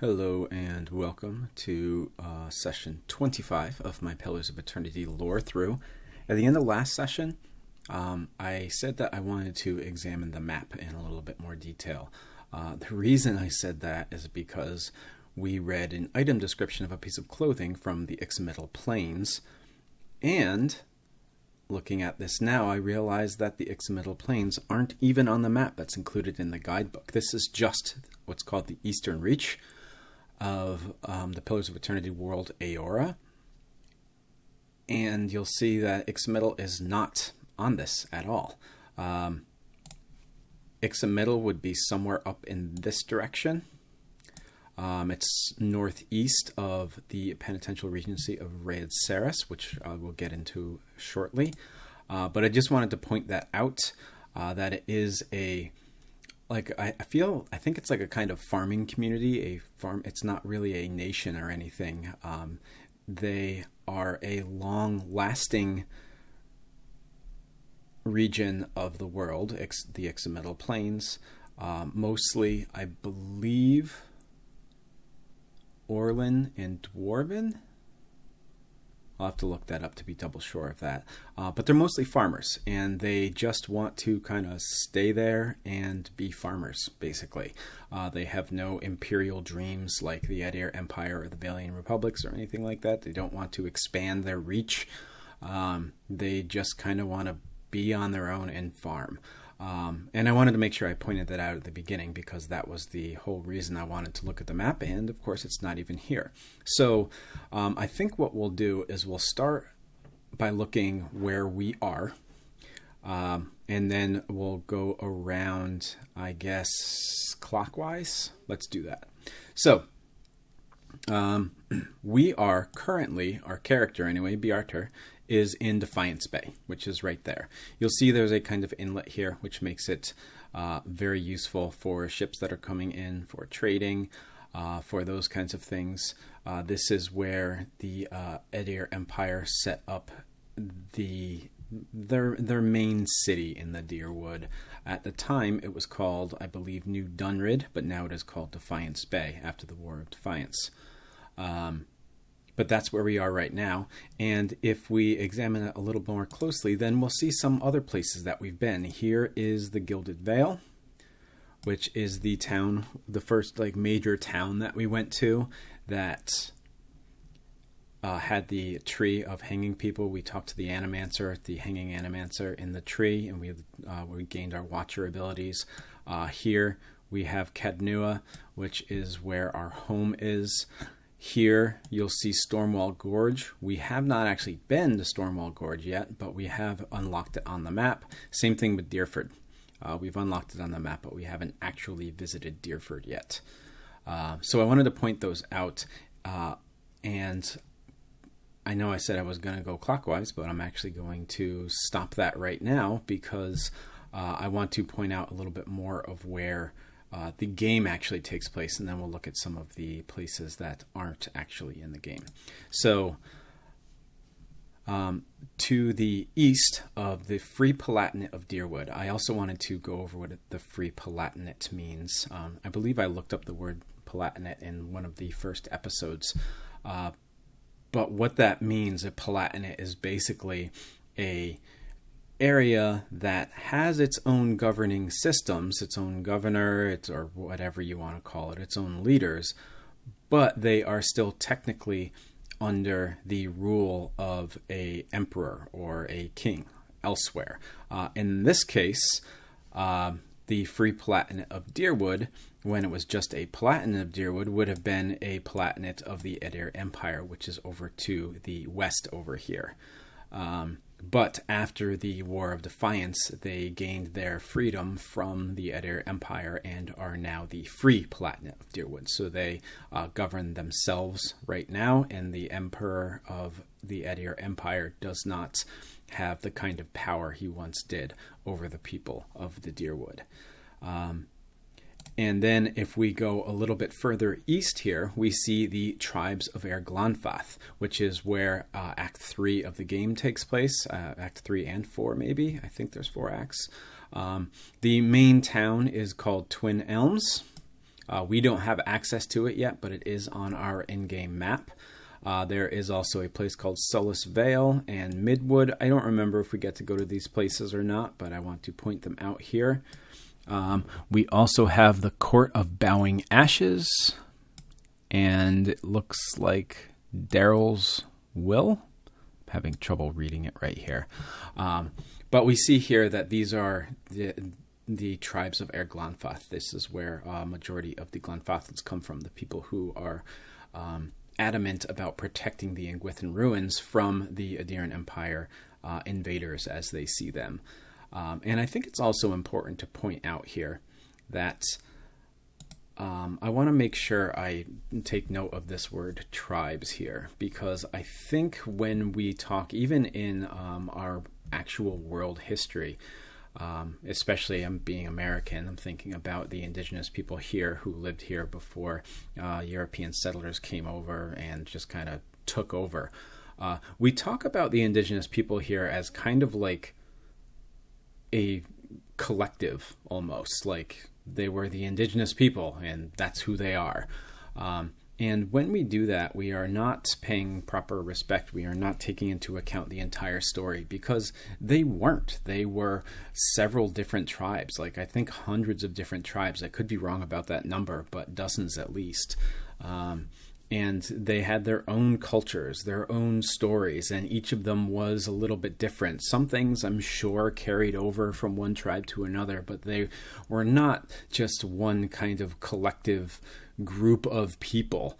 Hello and welcome to session 25 of my Pillars of Eternity Lorethrough. At the end of last session, I said that I wanted to examine the map in a little bit more detail. The reason I said that is because we read an item description of a piece of clothing from the Ixamital Plains, and looking at this now, I realize that the Ixamital Plains aren't even on the map that's included in the guidebook. This is just what's called the Eastern Reach of the Pillars of Eternity world Aora. And you'll see that Ixamital is not on this at all. Ixamital would be somewhere up in this direction. It's northeast of the penitential regency of Raed Saris, which we'll get into shortly. But I just wanted to point that out, that it is I think it's like a kind of farming community, it's not really a nation or anything. They are a long-lasting region of the world, the Ixamital Plains. Mostly, I believe, Orlan and Dwarven. I'll have to look that up to be double sure of that. But they're mostly farmers, and they just want to kind of stay there and be farmers, basically. They have no imperial dreams like the Adra Empire or the Valian Republics or anything like that. They don't want to expand their reach. They just kind of want to be on their own and farm. And I wanted to make sure I pointed that out at the beginning because that was the whole reason I wanted to look at the map, and of course it's not even here. So I think what we'll do is we'll start by looking where we are, and then we'll go around, I guess, clockwise. Let's do that. So we are currently, our character anyway, Bjartur, is in Defiance Bay, which is right there. You'll see there's a kind of inlet here, which makes it very useful for ships that are coming in, for trading, for those kinds of things. This is where the Adra Empire set up their main city in the Deerwood. At the time, it was called, I believe, New Dunrid, but now it is called Defiance Bay after the War of Defiance. But that's where we are right now. And if we examine it a little more closely, then we'll see some other places that we've been. Here is the Gilded Vale, which is the town, the first major town that we went to that had the tree of hanging people. We talked to the Animancer, the hanging Animancer in the tree, and we gained our Watcher abilities. Here we have Cadnua, which is where our home is. Here, you'll see Stormwall Gorge. We have not actually been to Stormwall Gorge yet, but we have unlocked it on the map. Same thing with Deerford. We've unlocked it on the map, but we haven't actually visited Deerford yet. So I wanted to point those out. And I know I said I was going to go clockwise, but I'm actually going to stop that right now because I want to point out a little bit more of where the game actually takes place, and then we'll look at some of the places that aren't actually in the game. So, to the east of the Free Palatinate of Deerwood, I also wanted to go over what the Free Palatinate means. I believe I looked up the word Palatinate in one of the first episodes. But what that means, a Palatinate is basically a area that has its own governing systems, its own governor, or whatever you want to call it, its own leaders, but they are still technically under the rule of a emperor or a king elsewhere. In this case, the Free Palatinate of Deerwood, when it was just a Palatinate of Deerwood, would have been a Palatinate of the Adra Empire, which is over to the west over here. But after the War of Defiance, they gained their freedom from the Adra Empire and are now the Free Palatinate of Deerwood. So they govern themselves right now, and the Emperor of the Adra Empire does not have the kind of power he once did over the people of the Deerwood. And then if we go a little bit further east here, we see the Tribes of Erglanfath, which is where Act 3 of the game takes place. Act 3 and 4, maybe. I think there's 4 acts. The main town is called Twin Elms. We don't have access to it yet, but it is on our in-game map. There is also a place called Solace Vale and Midwood. I don't remember if we get to go to these places or not, but I want to point them out here. We also have the Court of Bowing Ashes, and it looks like Daryl's Will. I'm having trouble reading it right here. But we see here that these are the tribes of Air Glanfath. This is where a majority of the Glanfathans come from, the people who are adamant about protecting the Ingwithan ruins from the Adiran Empire invaders as they see them. And I think it's also important to point out here that I want to make sure I take note of this word tribes here, because I think when we talk, even in our actual world history, especially being American, I'm thinking about the indigenous people here who lived here before European settlers came over and just kind of took over. We talk about the indigenous people here as kind of like a collective, almost like they were the indigenous people and that's who they are. And when we do that, we are not paying proper respect. We are not taking into account the entire story, because they weren't. They were several different tribes, like I think hundreds of different tribes. I could be wrong about that number, but dozens at least. And they had their own cultures, their own stories, and each of them was a little bit different. Some things I'm sure carried over from one tribe to another, but they were not just one kind of collective group of people.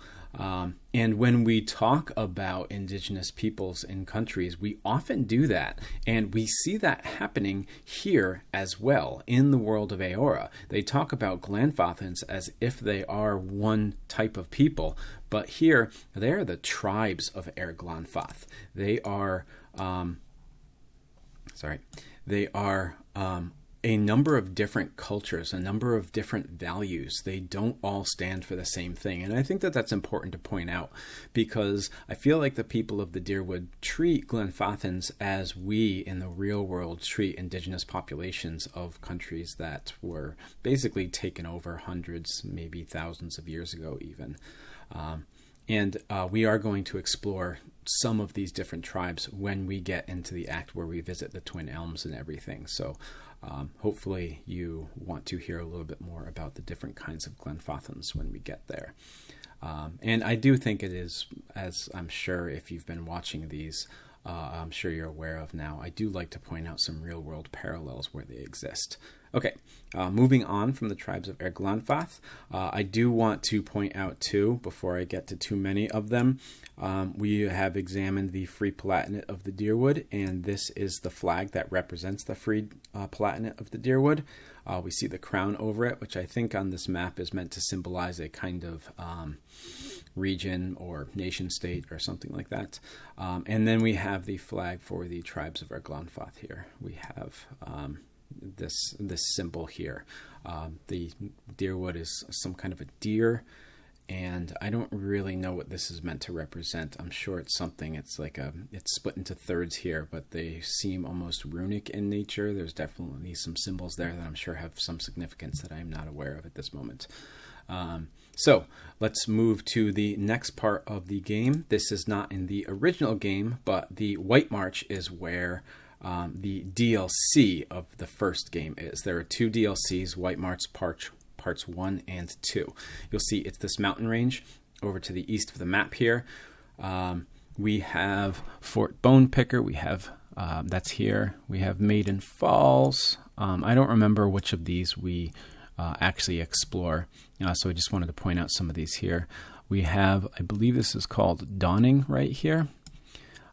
And when we talk about indigenous peoples in countries, we often do that. And we see that happening here as well in the world of Eora. They talk about Glanfathans as if they are one type of people. But here, they are the tribes of Air Glanfath. They are, a number of different cultures, a number of different values. They don't all stand for the same thing. And I think that that's important to point out, because I feel like the people of the Deerwood treat Glanfathans as we in the real world treat indigenous populations of countries that were basically taken over hundreds, maybe thousands of years ago even. And we are going to explore some of these different tribes when we get into the act where we visit the Twin Elms and everything. So hopefully you want to hear a little bit more about the different kinds of Glanfathans when we get there. And I do think it is, as I'm sure if you've been watching these, I'm sure you're aware of now, I do like to point out some real world parallels where they exist. Okay, moving on from the tribes of Air Glanfath, I do want to point out too, before I get to too many of them, we have examined the Free Palatinate of the Deerwood, and this is the flag that represents the Free Palatinate of the Deerwood. We see the crown over it, which I think on this map is meant to symbolize a kind of region or nation state or something like that. And then we have the flag for the tribes of Air Glanfath here. We have this symbol here. The deerwood is some kind of a deer, and I don't really know what this is meant to represent. I'm sure it's something. It's like it's split into thirds here, but they seem almost runic in nature. There's definitely some symbols there that I'm sure have some significance that I'm not aware of at this moment. So let's move to the next part of the game. This is not in the original game, but the White March is where the DLC of the first game is. There are two DLCs, White March parts 1 and 2. You'll see it's this mountain range over to the east of the map here. We have Fort Bone Picker. We have, that's here. We have Maiden Falls. I don't remember which of these we actually explore. So I just wanted to point out some of these here. We have, I believe this is called Dawning right here.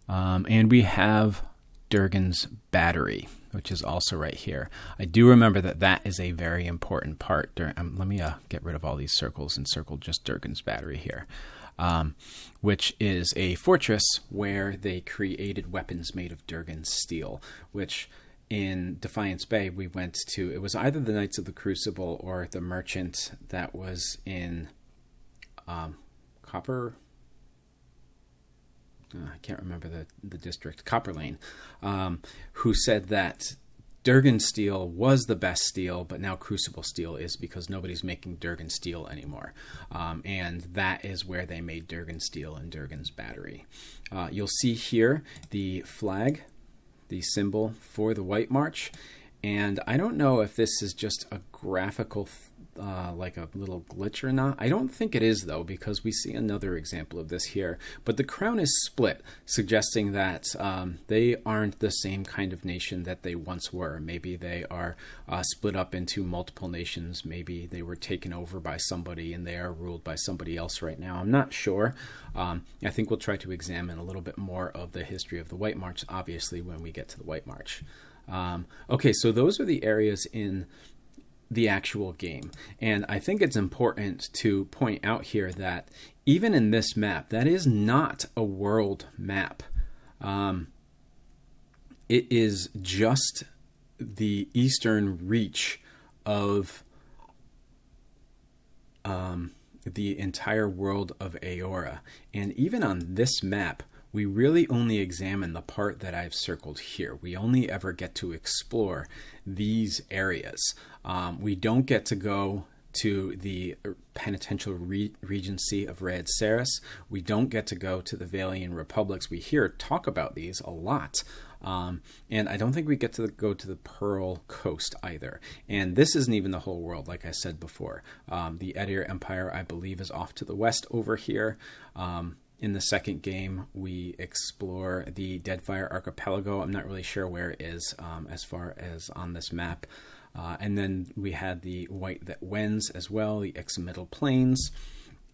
And we have Durgan's Battery, which is also right here. I do remember that that is a very important part. Let me get rid of all these circles and circle just Durgan's Battery here, which is a fortress where they created weapons made of Durgan's steel, which in Defiance Bay we went to. It was either the Knights of the Crucible or the merchant that was in Copper... I can't remember the district, Copper Lane, who said that Durgan steel was the best steel, but now crucible steel is, because nobody's making Durgan steel anymore. And that is where they made Durgan steel and Durgan's battery. You'll see here the flag, the symbol for the White March. And I don't know if this is just a graphical like a little glitch or not. I don't think it is, though, because we see another example of this here. But the crown is split, suggesting that they aren't the same kind of nation that they once were. Maybe they are split up into multiple nations. Maybe they were taken over by somebody and they are ruled by somebody else right now. I'm not sure. I think we'll try to examine a little bit more of the history of the White March, obviously, when we get to the White March. Okay, so those are the areas in the actual game. And I think it's important to point out here that even in this map, that is not a world map. It is just the eastern reach of the entire world of Aora. And even on this map, we really only examine the part that I've circled here. We only ever get to explore these areas. We don't get to go to the penitential regency of Rhaed Saris. We don't get to go to the Vailian Republics. We hear talk about these a lot. And I don't think we get to go to the Pearl Coast either. And this isn't even the whole world, like I said before. The Edir Empire, I believe, is off to the west over here. In the second game, we explore the Deadfire Archipelago. I'm not really sure where it is as far as on this map. And then we had the White That Wends as well, the Ixmiddle Plains,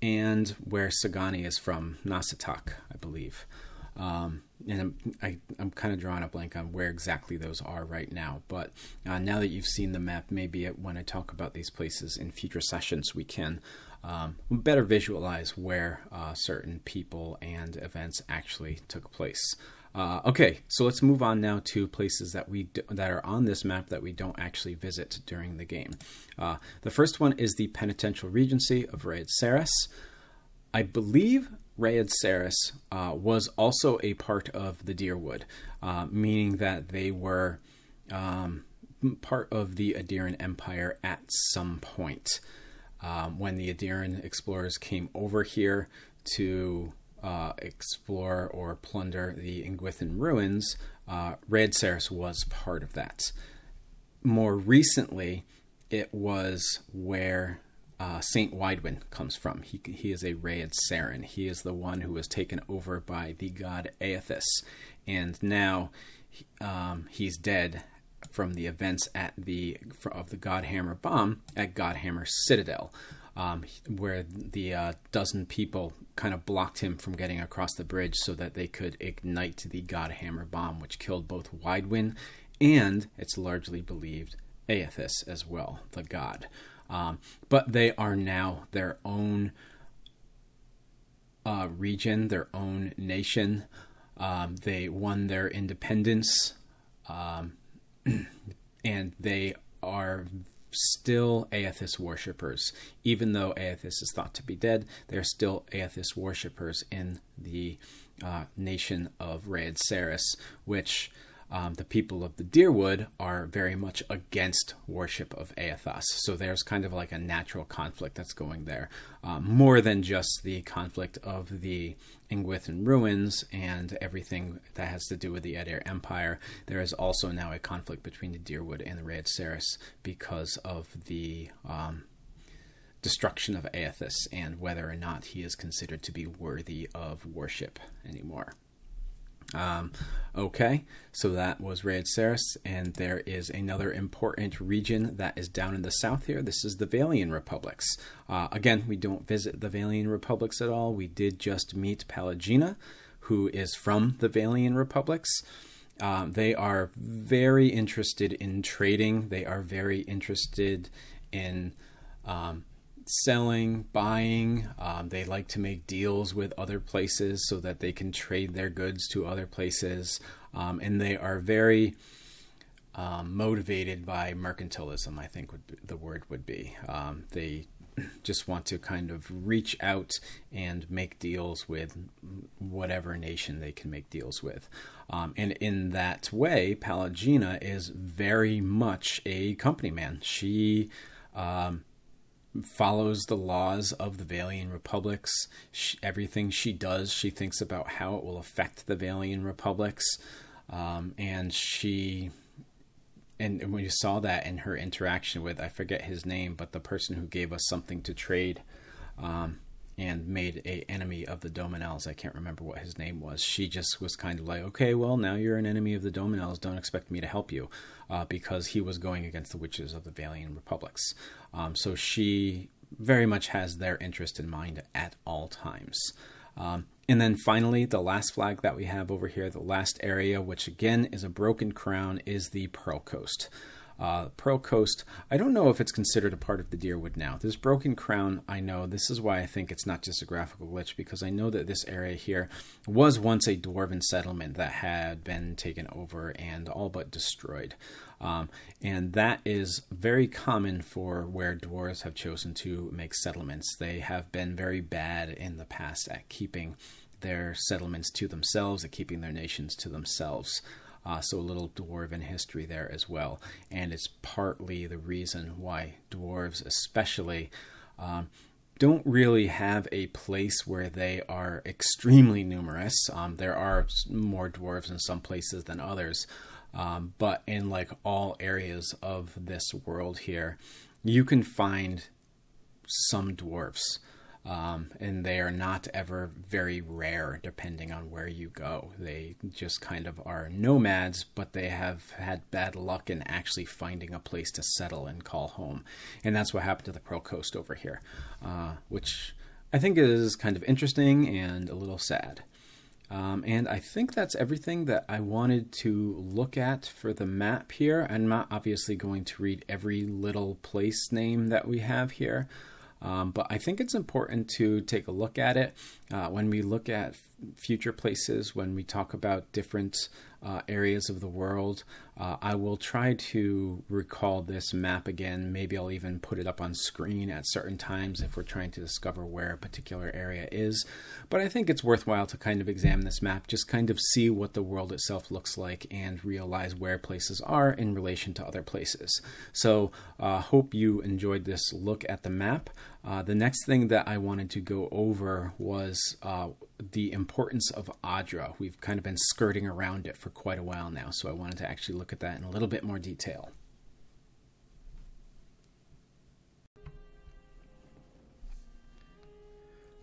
and where Sagani is from, Nasatak, I believe. And I'm kind of drawing a blank on where exactly those are right now. But now that you've seen the map, maybe when I talk about these places in future sessions, we can better visualize where certain people and events actually took place. Okay, so let's move on now to places that that are on this map that we don't actually visit during the game. The first one is the Penitential Regency of Rhaed Saris. I believe Rhaed Saris was also a part of the Dyrwood, meaning that they were part of the Adiran Empire at some point. When the Adiran explorers came over here to explore or plunder the Ingwithan ruins, Rhaed Saris was part of that. More recently, it was where Saint Widwin comes from. He is a Rhaed Saren. He is the one who was taken over by the god Aethys, and now he's dead from the events of the Godhammer bomb at Godhammer Citadel, where the dozen people kind of blocked him from getting across the bridge so that they could ignite the Godhammer bomb, which killed both Widwin and, it's largely believed, Aethys as well, the god. But they are now their own region, their own nation. They won their independence, and they are still Aethys worshippers. Even though Aethys is thought to be dead, they're still Aethys worshippers in the nation of Rhaed Saris, which the people of the Dyrwood are very much against worship of Aethys. So there's kind of like a natural conflict that's going there. More than just the conflict of the Ingwithan ruins and everything that has to do with the Edir Empire. There is also now a conflict between the Dyrwood and the Rhaed Saris because of the destruction of Aethys and whether or not he is considered to be worthy of worship anymore. Okay, so that was Rhaed Saris, and there is another important region that is down in the south here. This is the Vailian Republics. Again, we don't visit the Vailian Republics at all. We did just meet Palagina, who is from the Vailian Republics. They are very interested in trading. They are very interested in selling, buying. They like to make deals with other places so that they can trade their goods to other places. And they are very motivated by mercantilism, I think the word would be. They just want to kind of reach out and make deals with whatever nation they can make deals with. And in that way, Pallegina is very much a company man. She follows the laws of the Valian Republics. Everything she does, she thinks about how it will affect the Valian Republics. And when you saw that in her interaction with, I forget his name, but the person who gave us something to trade and made a enemy of the Dominels, I can't remember what his name was. She just was kind of like, okay, well, now you're an enemy of the Dominels. Don't expect me to help you, because he was going against the witches of the Valian Republics. So she very much has their interest in mind at all times. And then finally, the last flag that we have over here, the last area, which again is a broken crown, is the Pearl Coast. Pearl Coast, I don't know if it's considered a part of the Dyrwood now. This broken crown, I know, this is why I think it's not just a graphical glitch, because I know that this area here was once a dwarven settlement that had been taken over and all but destroyed. And that is very common for where dwarves have chosen to make settlements. They have been very bad in the past at keeping their settlements to themselves, at keeping their nations to themselves. So a little dwarven history there as well. And it's partly the reason why dwarves especially don't really have a place where they are extremely numerous. There are more dwarves in some places than others. But in like all areas of this world here, you can find some dwarves. And they are not ever very rare depending on where you go. They just kind of are nomads, but they have had bad luck in actually finding a place to settle and call home. And that's what happened to the Pearl Coast over here, which I think is kind of interesting and a little sad. And I think that's everything that I wanted to look at for the map here. I'm not obviously going to read every little place name that we have here. But I think it's important to take a look at it when we look at future places, when we talk about different areas of the world. I will try to recall this map again. Maybe I'll even put it up on screen at certain times if we're trying to discover where a particular area is. But I think it's worthwhile to kind of examine this map, just kind of see what the world itself looks like and realize where places are in relation to other places. So hope you enjoyed this look at the map. The next thing that I wanted to go over was the importance of Adra. We've kind of been skirting around it for quite a while now, so I wanted to actually look at that in a little bit more detail.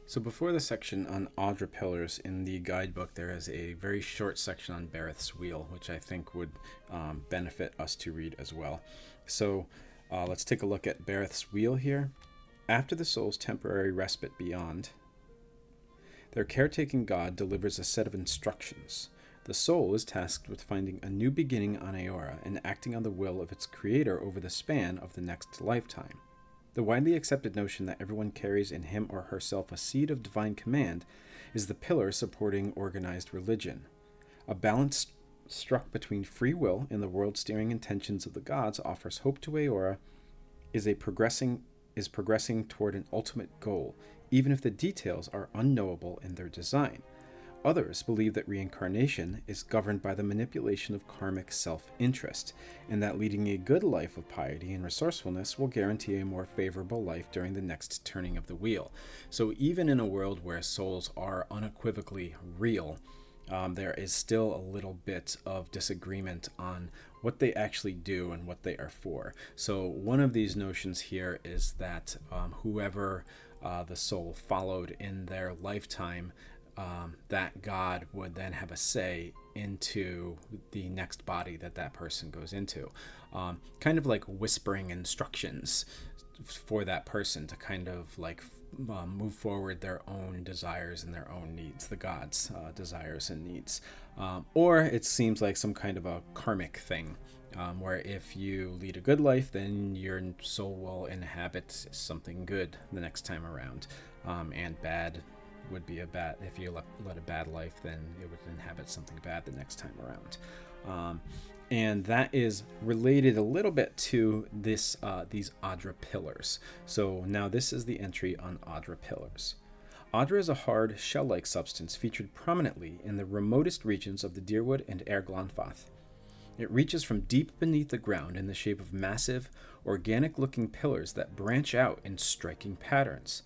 So before the section on Adra pillars in the guidebook, there is a very short section on Bereth's Wheel, which I think would benefit us to read as well. So let's take a look at Bereth's Wheel here. After the soul's temporary respite beyond, their caretaking god delivers a set of instructions. The soul is tasked with finding a new beginning on Eora and acting on the will of its creator over the span of the next lifetime. The widely accepted notion that everyone carries in him or herself a seed of divine command is the pillar supporting organized religion. A balance struck between free will and the world-steering intentions of the gods offers hope to Eora is progressing toward an ultimate goal, even if the details are unknowable in their design. Others believe that reincarnation is governed by the manipulation of karmic self-interest, and that leading a good life of piety and resourcefulness will guarantee a more favorable life during the next turning of the wheel. So even in a world where souls are unequivocally real, there is still a little bit of disagreement on what they actually do and what they are for. So one of these notions here is that whoever the soul followed in their lifetime, that God would then have a say into the next body that person goes into. Kind of like whispering instructions for that person to kind of like move forward their own desires and their own needs, the gods' desires and needs. Or it seems like some kind of a karmic thing, where if you lead a good life, then your soul will inhabit something good the next time around. And bad would be if you led a bad life, then it would inhabit something bad the next time around. And that is related a little bit to these Adra pillars. So now this is the entry on Adra pillars. Adra is a hard, shell-like substance featured prominently in the remotest regions of the Dyrwood and Erglanfath. It reaches from deep beneath the ground in the shape of massive, organic-looking pillars that branch out in striking patterns.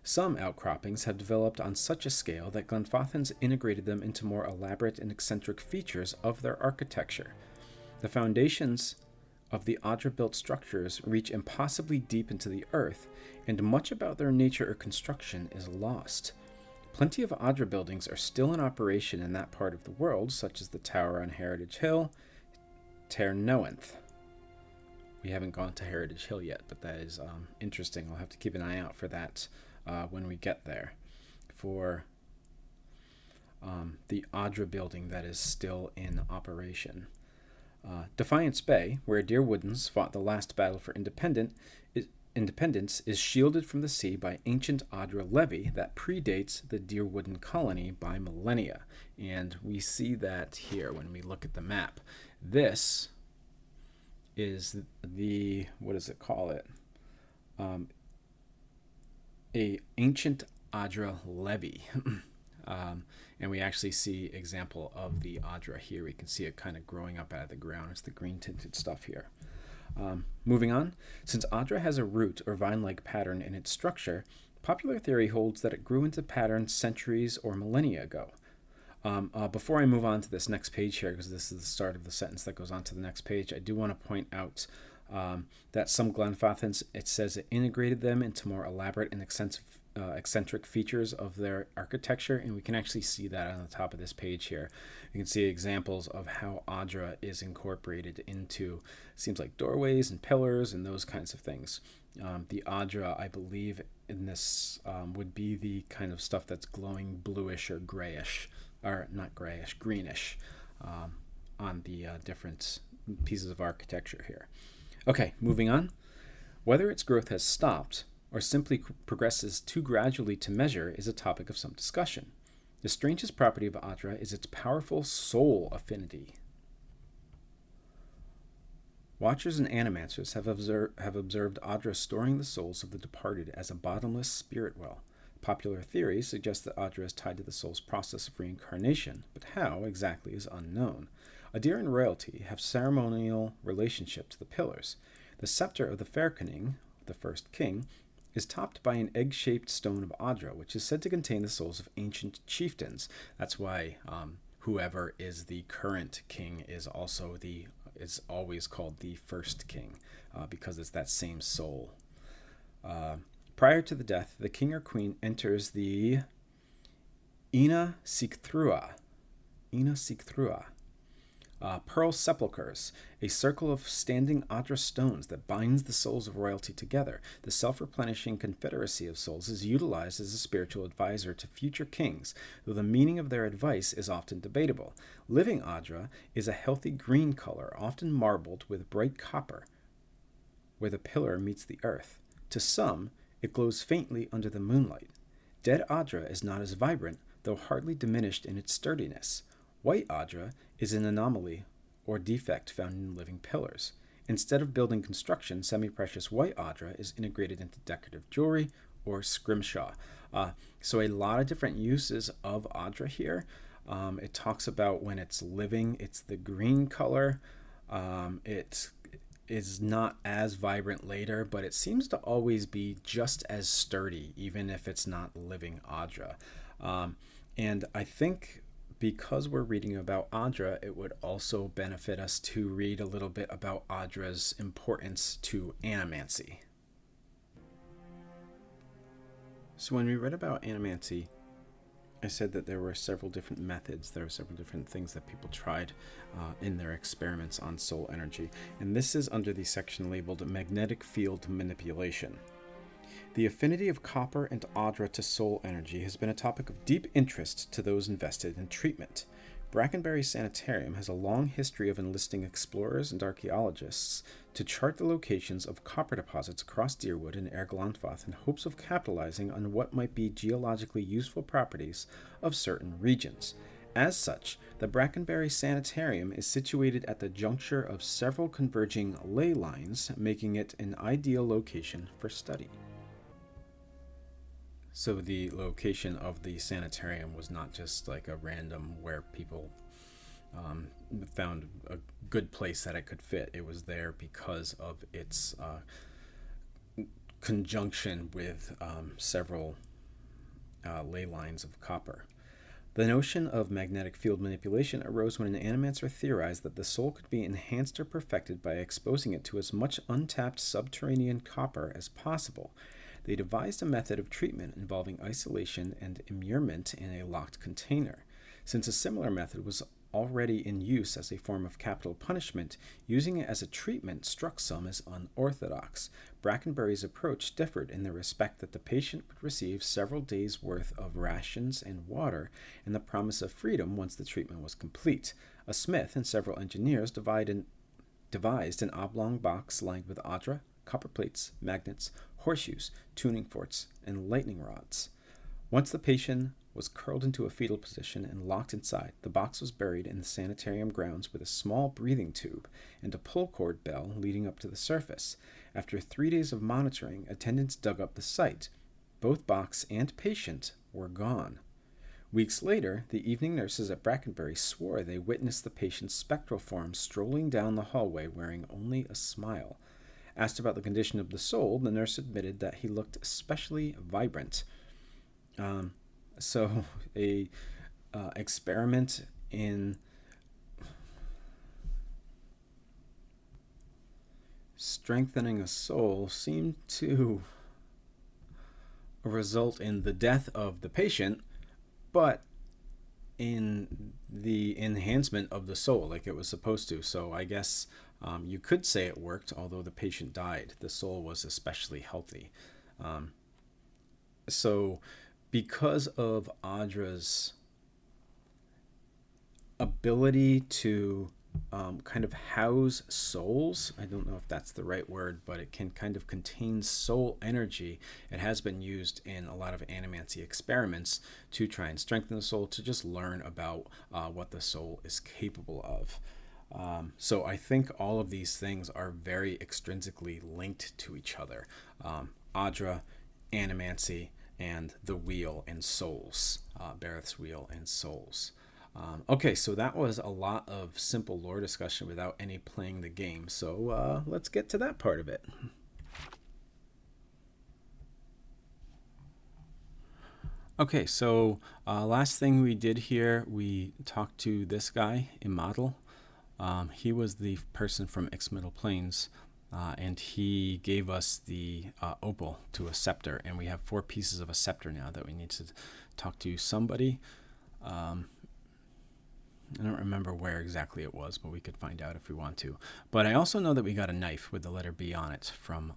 Some outcroppings have developed on such a scale that Glenfathans integrated them into more elaborate and eccentric features of their architecture. The foundations of the Adra-built structures reach impossibly deep into the earth, and much about their nature or construction is lost. Plenty of Adra buildings are still in operation in that part of the world, such as the Tower on Heritage Hill, Ter Noenth. We haven't gone to Heritage Hill yet, but that is interesting. I'll have to keep an eye out for that when we get there. For the Adra building that is still in operation. Defiance Bay, where Dyrwoodens fought the last battle for independence, is shielded from the sea by ancient Adra levee that predates the Dyrwooden colony by millennia. And we see that here when we look at the map. This is the, what does it call it? A ancient Adra levee. And we actually see example of the Adra here. We can see it kind of growing up out of the ground. It's the green tinted stuff here. Moving on, since Adra has a root or vine-like pattern in its structure, popular theory holds that it grew into pattern centuries or millennia ago. Before I move on to this next page here, because this is the start of the sentence that goes on to the next page, I do want to point out that some Glenfathans, it says it integrated them into more elaborate and eccentric features of their architecture, and we can actually see that on the top of this page here. You can see examples of how Adra is incorporated into, seems like doorways and pillars and those kinds of things. The Adra, I believe, in this would be the kind of stuff that's glowing bluish or grayish, or not grayish, greenish on the different pieces of architecture here. Okay, moving on. Whether its growth has stopped or simply progresses too gradually to measure is a topic of some discussion. The strangest property of Adra is its powerful soul affinity. Watchers and animancers have observed Adra storing the souls of the departed as a bottomless spirit well. Popular theory suggests that Adra is tied to the soul's process of reincarnation, but how exactly is unknown. Adir and royalty have ceremonial relationship to the pillars. The scepter of the Fairkening, the first king, is topped by an egg-shaped stone of Adra, which is said to contain the souls of ancient chieftains. That's why whoever is the current king is always called the first king, because it's that same soul. Prior to the death, the king or queen enters the Ina Siktrua, pearl sepulchres, a circle of standing Adra stones that binds the souls of royalty together. The self-replenishing confederacy of souls is utilized as a spiritual advisor to future kings, though the meaning of their advice is often debatable. Living Adra is a healthy green color, often marbled with bright copper, where the pillar meets the earth. To some, it glows faintly under the moonlight. Dead Adra is not as vibrant, though hardly diminished in its sturdiness. White Adra is an anomaly or defect found in living pillars. Instead of building construction, semi-precious white Adra is integrated into decorative jewelry or scrimshaw. So a lot of different uses of Adra here. It talks about when it's living, it's the green color. It is not as vibrant later, but it seems to always be just as sturdy, even if it's not living Adra. And I think because we're reading about Adra, it would also benefit us to read a little bit about Adra's importance to animancy. So when we read about animancy, I said that there were several different methods, there were several different things that people tried in their experiments on soul energy, and this is under the section labeled Magnetic Field Manipulation. The affinity of copper and Adra to soul energy has been a topic of deep interest to those invested in treatment. Brackenbury Sanitarium has a long history of enlisting explorers and archaeologists to chart the locations of copper deposits across Dyrwood and Erglanfath in hopes of capitalizing on what might be geologically useful properties of certain regions. As such, the Brackenbury Sanitarium is situated at the juncture of several converging ley lines, making it an ideal location for study. So the location of the sanitarium was not just like a random where people found a good place that it could fit. It was there because of its conjunction with several ley lines of copper. The notion of magnetic field manipulation arose when an animancer theorized that the soul could be enhanced or perfected by exposing it to as much untapped subterranean copper as possible. They devised a method of treatment involving isolation and immurement in a locked container. Since a similar method was already in use as a form of capital punishment, using it as a treatment struck some as unorthodox. Brackenbury's approach differed in the respect that the patient would receive several days' worth of rations and water and the promise of freedom once the treatment was complete. A smith and several engineers devised an oblong box lined with Adra, copper plates, magnets, horseshoes, tuning forks, and lightning rods. Once the patient was curled into a fetal position and locked inside, the box was buried in the sanitarium grounds with a small breathing tube and a pull cord bell leading up to the surface. After 3 days of monitoring, attendants dug up the site. Both box and patient were gone. Weeks later, the evening nurses at Brackenbury swore they witnessed the patient's spectral form strolling down the hallway wearing only a smile. Asked about the condition of the soul, the nurse admitted that he looked especially vibrant. So a experiment in strengthening a soul seemed to result in the death of the patient, but in the enhancement of the soul like it was supposed to. So I guess you could say it worked, although the patient died. The soul was especially healthy. So because of Adra's ability to kind of house souls, I don't know if that's the right word, but it can kind of contain soul energy. It has been used in a lot of animancy experiments to try and strengthen the soul, to just learn about what the soul is capable of. So I think all of these things are very extrinsically linked to each other. Adra, animancy, and the wheel and souls, Bareth's wheel and souls. Okay, so that was a lot of simple lore discussion without any playing the game. So let's get to that part of it. Okay, so last thing we did here, we talked to this guy, Immortal. He was the person from Ix-Middle Plains. And he gave us the opal to a scepter, and we have 4 pieces of a scepter now that we need to talk to somebody. I don't remember where exactly it was, but we could find out if we want to. But I also know that we got a knife with the letter B on it from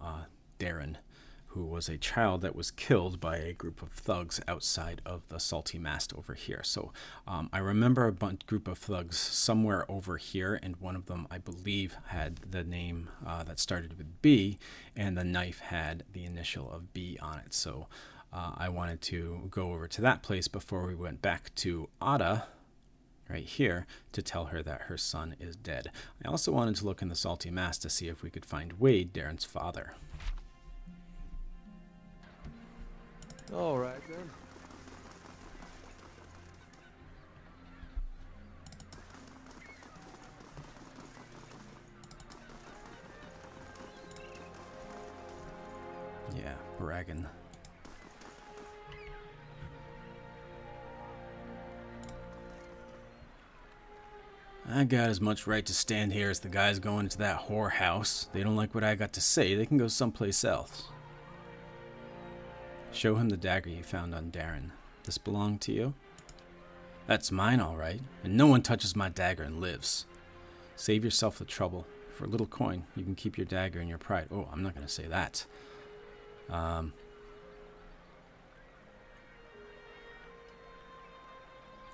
Darren, who was a child that was killed by a group of thugs outside of the Salty Mast over here. So I remember a group of thugs somewhere over here, and one of them, I believe, had the name that started with B, and the knife had the initial of B on it. So I wanted to go over to that place before we went back to Ada, right here, to tell her that her son is dead. I also wanted to look in the Salty Mast to see if we could find Wade, Darren's father. All right, then. Yeah, bragging. I got as much right to stand here as the guys going into that whorehouse. They don't like what I got to say, they can go someplace else. Show him the dagger you found on Darren. This belonged to you? That's mine, all right, and no one touches my dagger and lives. Save yourself the trouble. For a little coin, you can keep your dagger and your pride. Oh, I'm not going to say that.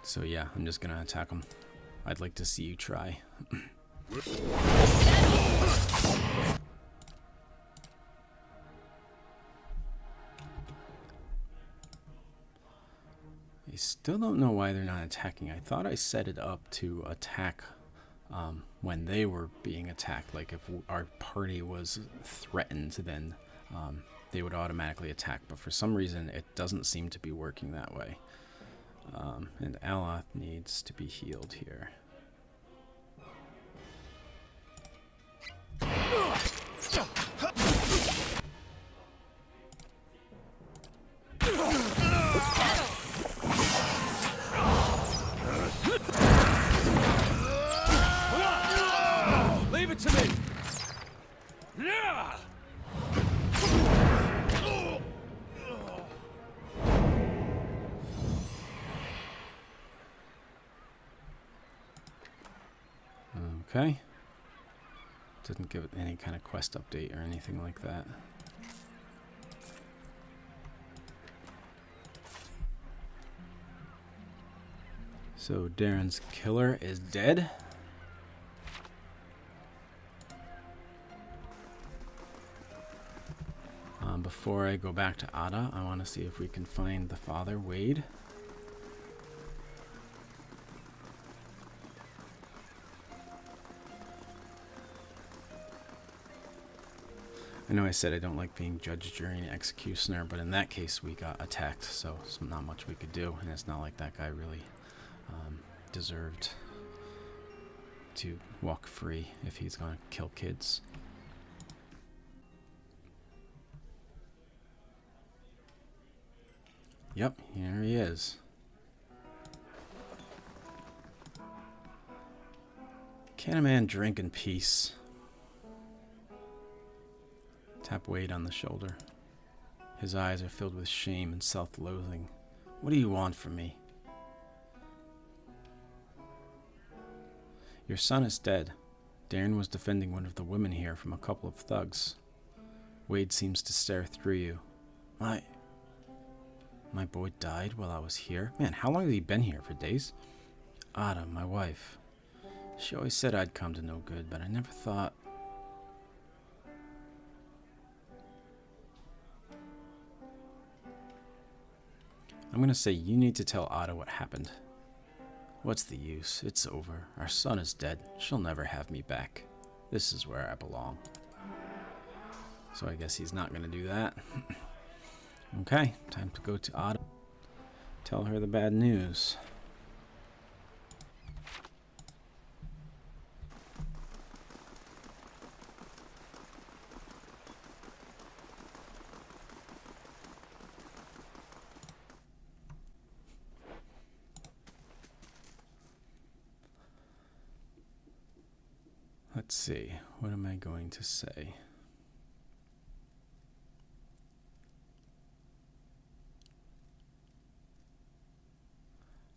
So yeah, I'm just going to attack him. I'd like to see you try. I still don't know why they're not attacking. I thought I set it up to attack when they were being attacked. Like if our party was threatened, then they would automatically attack. But for some reason, it doesn't seem to be working that way. And Aloth needs to be healed here. Leave it to me! Okay. Didn't give it any kind of quest update or anything like that. So Darren's killer is dead. Before I go back to Adra, I want to see if we can find the father, Wade. I know I said I don't like being judge, jury, and executioner, but in that case we got attacked, so there's not much we could do, and it's not like that guy really deserved to walk free if he's going to kill kids. Yep, here he is. Can a man drink in peace? Tap Wade on the shoulder. His eyes are filled with shame and self-loathing. What do you want from me? Your son is dead. Darren was defending one of the women here from a couple of thugs. Wade seems to stare through you. My boy died while I was here? Man, how long had he been here? For days? Adra, my wife. She always said I'd come to no good, but I never thought... I'm going to say you need to tell Adra what happened. What's the use? It's over. Our son is dead. She'll never have me back. This is where I belong. So I guess he's not going to do that. Okay, time to go to Adra. Tell her the bad news. Let's see, what am I going to say?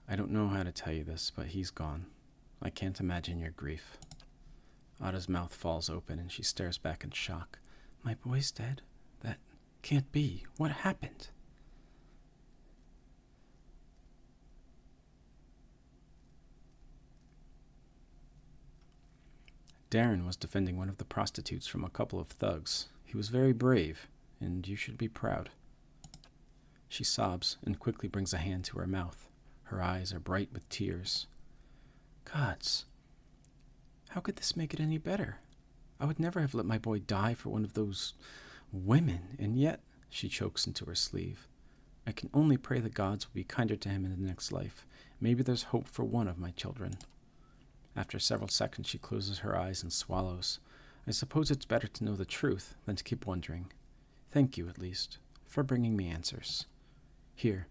I don't know how to tell you this, but he's gone. I can't imagine your grief. Adra's mouth falls open and she stares back in shock. My boy's dead? That can't be. What happened? Darren was defending one of the prostitutes from a couple of thugs. He was very brave, and you should be proud. She sobs and quickly brings a hand to her mouth. Her eyes are bright with tears. Gods, how could this make it any better? I would never have let my boy die for one of those women, and yet, she chokes into her sleeve. I can only pray the gods will be kinder to him in the next life. Maybe there's hope for one of my children. After several seconds, she closes her eyes and swallows. I suppose it's better to know the truth than to keep wondering. Thank you, at least, for bringing me answers. Here,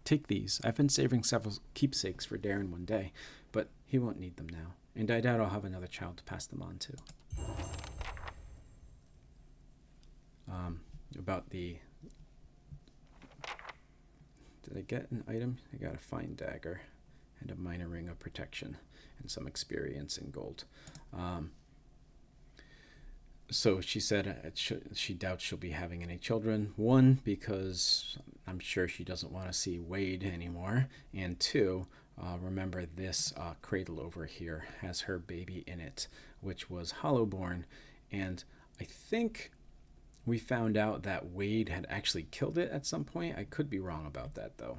take these. I've been saving several keepsakes for Darren one day, but he won't need them now, and I doubt I'll have another child to pass them on to. About the... Did I get an item? I got a fine dagger and a minor ring of protection and some experience in gold. So she said she doubts she'll be having any children. One, because I'm sure she doesn't want to see Wade anymore. And two, remember this cradle over here has her baby in it, which was Hollowborn. And I think we found out that Wade had actually killed it at some point. I could be wrong about that, though.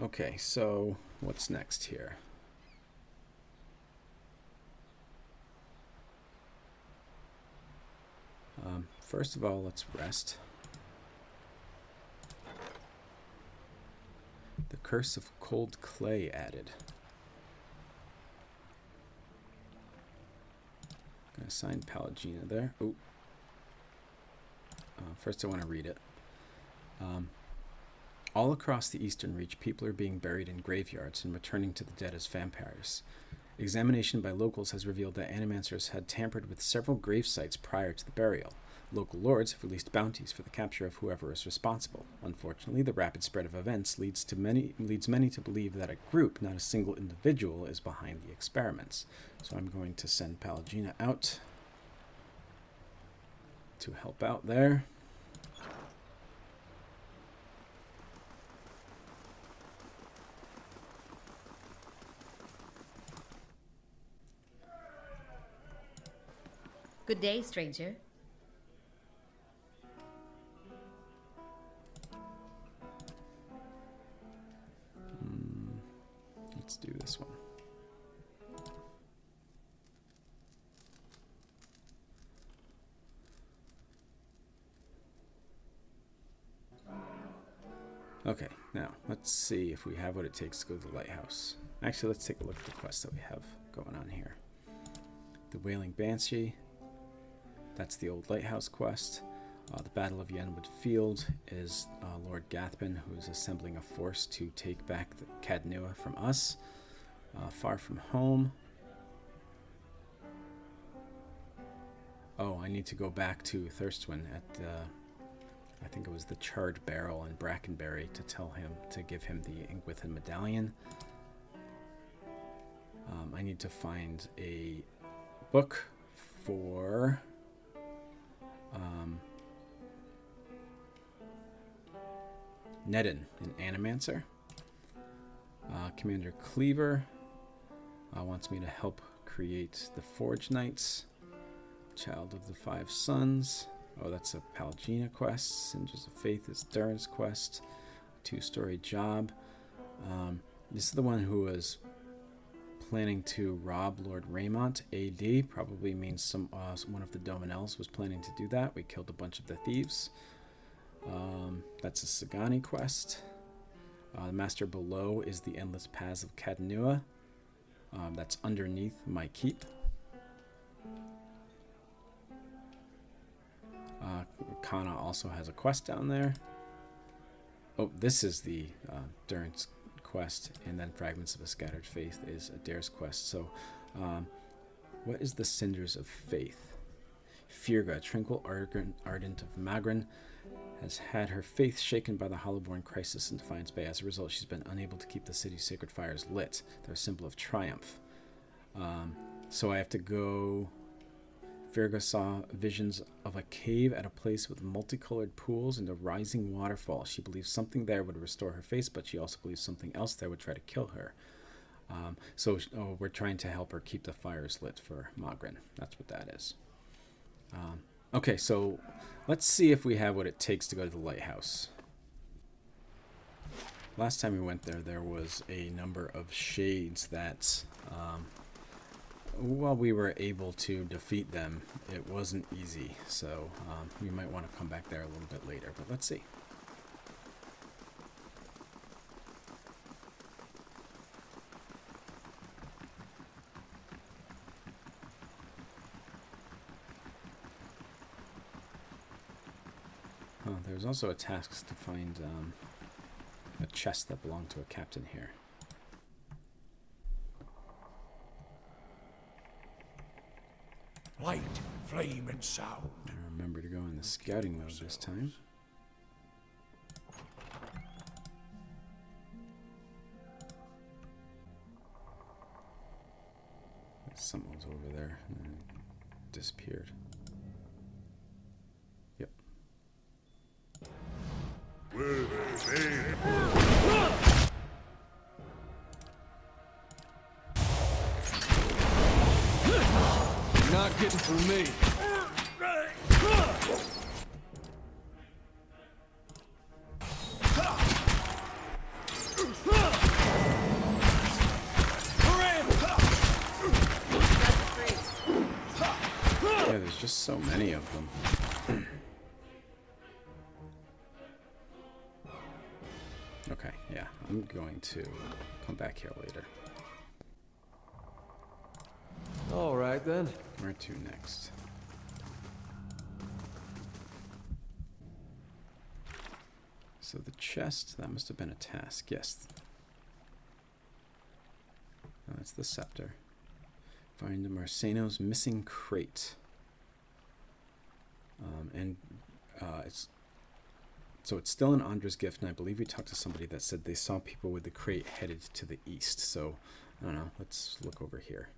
Okay, so what's next here? First of all, let's rest. The Curse of Cold Clay added. I'm going to assign Pallegina there. Oh. First I want to read it. All across the Eastern Reach, people are being buried in graveyards and returning to the dead as vampires. Examination by locals has revealed that animancers had tampered with several grave sites prior to the burial. Local lords have released bounties for the capture of whoever is responsible. Unfortunately, the rapid spread of events leads many to believe that a group, not a single individual, is behind the experiments. So I'm going to send Pallegina out to help out there. Good day, stranger. Let's do this one. Okay, now let's see if we have what it takes to go to the lighthouse. Actually, let's take a look at the quests that we have going on here. The Wailing Banshee. That's the old lighthouse quest. The Battle of Yenwood Field is Lord Gathbin, who is assembling a force to take back the Cadnua from us. Far From Home. Oh, I need to go back to Thirstwin at I think it was the Charred Barrel in Brackenberry to tell him to give him the Ingwithan medallion. I need to find a book for Nedden, an Animancer. Commander Cleaver wants me to help create the Forge Knights. Child of the Five Sons. Oh, that's a Pallegina quest. Cinders of Faith is Durin's quest. 2-story job. This is the one who was planning to rob Lord Raymont. AD probably means one of the Dominels was planning to do that. We killed a bunch of the thieves. That's a Sagani quest. The Master Below is the Endless Paths of Cadnua. That's underneath my keep. Kana also has a quest down there. Oh, this is the Durin's quest, and then Fragments of a Scattered Faith is Adair's quest. So, what is the Cinders of Faith? Firga, tranquil ardent of Magran, has had her faith shaken by the Hollowborn crisis in Defiance Bay. As a result, she's been unable to keep the city's sacred fires lit. They're a symbol of triumph. So I have to go... Firga saw visions of a cave at a place with multicolored pools and a rising waterfall. She believes something there would restore her face, but she also believes something else there would try to kill her. So we're trying to help her keep the fires lit for Magran. That's what that is. Okay, so let's see if we have what it takes to go to the lighthouse. Last time we went there, there was a number of shades that... while we were able to defeat them, it wasn't easy, so we might want to come back there a little bit later, but let's see. There's also a task to find a chest that belonged to a captain here. Light, flame, and sound. I remember to go in the scouting mode this time. Something was over there and then it disappeared. Yep. Not getting through me. just so many of them. Okay, yeah, I'm going to come back here later. All right, then. Where to next? So the chest, that must have been a task, yes. Oh, that's the scepter. Find Marceno's missing crate. It's still in Ondra's gift, and I believe we talked to somebody that said they saw people with the crate headed to the east. So, I don't know, let's look over here.